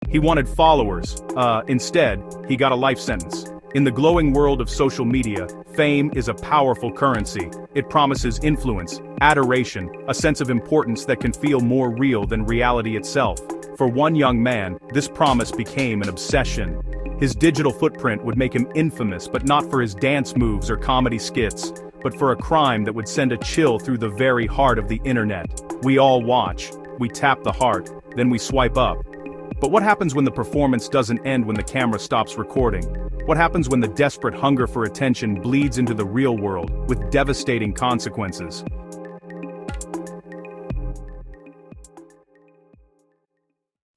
He wanted followers. Instead, he got a life sentence. In the glowing world of social media, fame is a powerful currency. It promises influence, adoration, a sense of importance that can feel more real than reality itself. For one young man, this promise became an obsession. His digital footprint would make him infamous, but not for his dance moves or comedy skits, but for a crime that would send a chill through the very heart of the internet. We all watch, we tap the heart, then we swipe up. But what happens when the performance doesn't end when the camera stops recording? What happens when the desperate hunger for attention bleeds into the real world, with devastating consequences?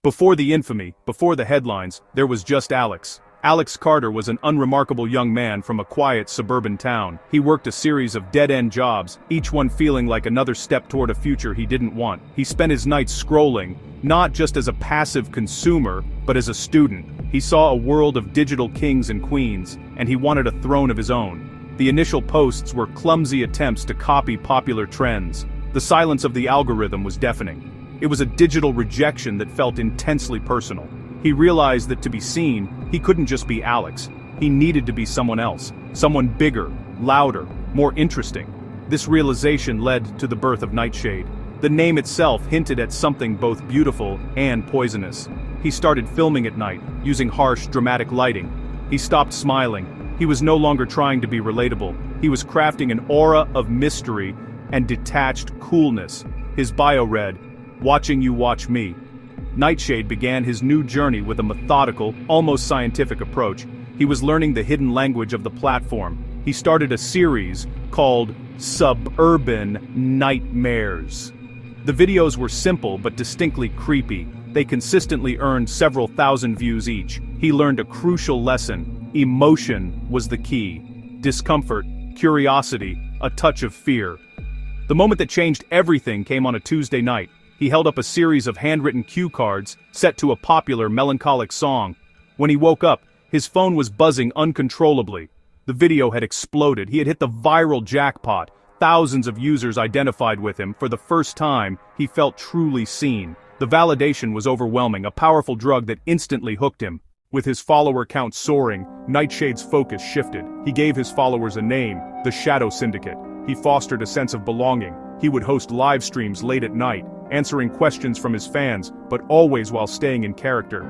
Before the infamy, before the headlines, there was just Alex. Alex Carter was an unremarkable young man from a quiet suburban town. He worked a series of dead-end jobs, each one feeling like another step toward a future he didn't want. He spent his nights scrolling, not just as a passive consumer, but as a student. He saw a world of digital kings and queens, and he wanted a throne of his own. The initial posts were clumsy attempts to copy popular trends. The silence of the algorithm was deafening. It was a digital rejection that felt intensely personal. He realized that to be seen, he couldn't just be Alex. He needed to be someone else, someone bigger, louder, more interesting. This realization led to the birth of Nightshade. The name itself hinted at something both beautiful and poisonous. He started filming at night, using harsh, dramatic lighting. He stopped smiling. He was no longer trying to be relatable. He was crafting an aura of mystery and detached coolness. His bio read, "Watching you watch me." Nightshade began his new journey with a methodical, almost scientific approach. He was learning the hidden language of the platform. He started a series called Suburban Nightmares. The videos were simple but distinctly creepy. They consistently earned several thousand views each. He learned a crucial lesson. Emotion was the key. Discomfort, curiosity, a touch of fear. The moment that changed everything came on a Tuesday night. He held up a series of handwritten cue cards, set to a popular melancholic song. When he woke up, his phone was buzzing uncontrollably. The video had exploded. He had hit the viral jackpot. Thousands of users identified with him. For the first time, he felt truly seen. The validation was overwhelming, a powerful drug that instantly hooked him. With his follower count soaring, Nightshade's focus shifted. He gave his followers a name, the Shadow Syndicate. He fostered a sense of belonging. He would host live streams late at night, answering questions from his fans, but always while staying in character.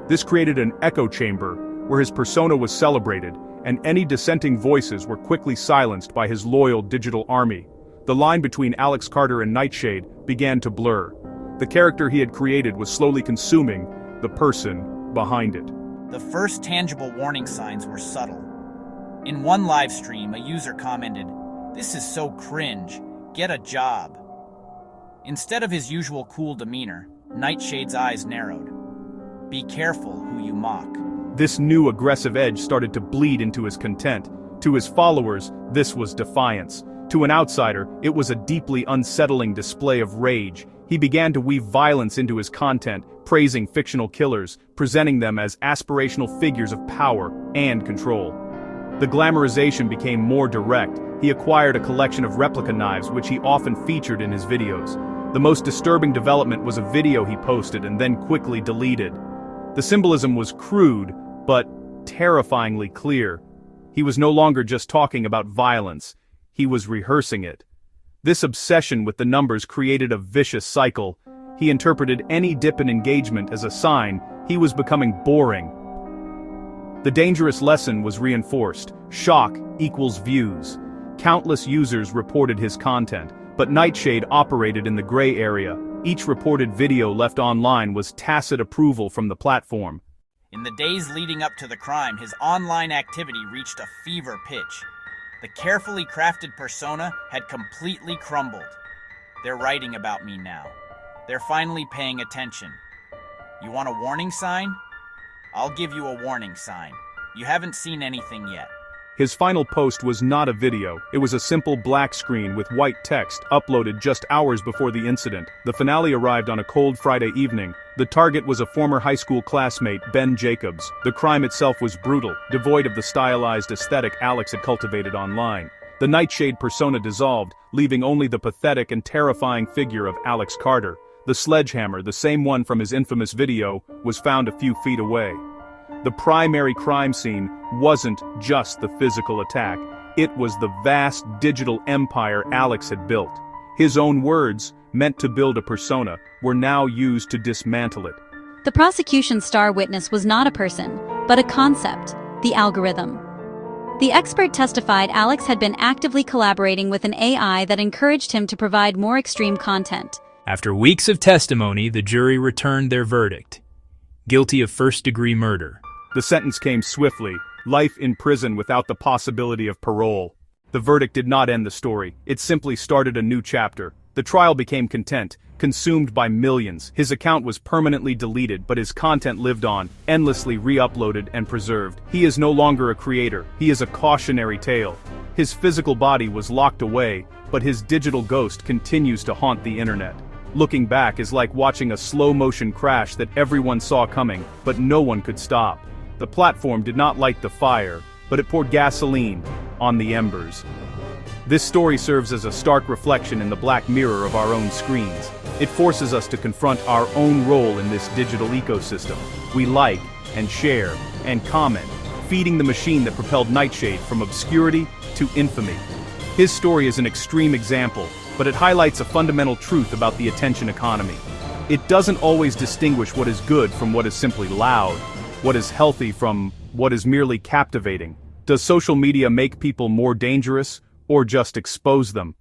This created an echo chamber, where his persona was celebrated, and any dissenting voices were quickly silenced by his loyal digital army. The line between Alex Carter and Nightshade began to blur. The character he had created was slowly consuming the person behind it. The first tangible warning signs were subtle. In one live stream, a user commented, "This is so cringe, get a job." Instead of his usual cool demeanor, Nightshade's eyes narrowed. "Be careful who you mock." This new aggressive edge started to bleed into his content. To his followers, this was defiance. To an outsider, it was a deeply unsettling display of rage. He began to weave violence into his content, praising fictional killers, presenting them as aspirational figures of power and control. The glamorization became more direct. He acquired a collection of replica knives which he often featured in his videos. The most disturbing development was a video he posted and then quickly deleted. The symbolism was crude, but terrifyingly clear. He was no longer just talking about violence, he was rehearsing it. This obsession with the numbers created a vicious cycle. He interpreted any dip in engagement as a sign he was becoming boring. The dangerous lesson was reinforced. Shock equals views. Countless users reported his content, but Nightshade operated in the gray area. Each reported video left online was tacit approval from the platform. In the days leading up to the crime, his online activity reached a fever pitch. The carefully crafted persona had completely crumbled. They're writing about me now. They're finally paying attention. You want a warning sign? I'll give you a warning sign. You haven't seen anything yet. His final post was not a video, it was a simple black screen with white text uploaded just hours before the incident. The finale arrived on a cold Friday evening. The target was a former high school classmate, Ben Jacobs. The crime itself was brutal, devoid of the stylized aesthetic Alex had cultivated online. The Nightshade persona dissolved, leaving only the pathetic and terrifying figure of Alex Carter. The sledgehammer, the same one from his infamous video, was found a few feet away. The primary crime scene wasn't just the physical attack, it was the vast digital empire Alex had built. His own words, meant to build a persona, were now used to dismantle it. The prosecution's star witness was not a person, but a concept, the algorithm. The expert testified Alex had been actively collaborating with an AI that encouraged him to provide more extreme content. After weeks of testimony, the jury returned their verdict. Guilty of first-degree murder. The sentence came swiftly, life in prison without the possibility of parole. The verdict did not end the story, it simply started a new chapter. The trial became consumed by millions. His account was permanently deleted, but his content lived on, endlessly re-uploaded and preserved. He is no longer a creator, he is a cautionary tale. His physical body was locked away, but his digital ghost continues to haunt the internet. Looking back is like watching a slow-motion crash that everyone saw coming, but no one could stop. The platform did not light the fire, but it poured gasoline on the embers. This story serves as a stark reflection in the black mirror of our own screens. It forces us to confront our own role in this digital ecosystem. We like, and share, and comment, feeding the machine that propelled Nightshade from obscurity to infamy. His story is an extreme example, but it highlights a fundamental truth about the attention economy. It doesn't always distinguish what is good from what is simply loud, what is healthy from what is merely captivating. Does social media make people more dangerous, or just expose them?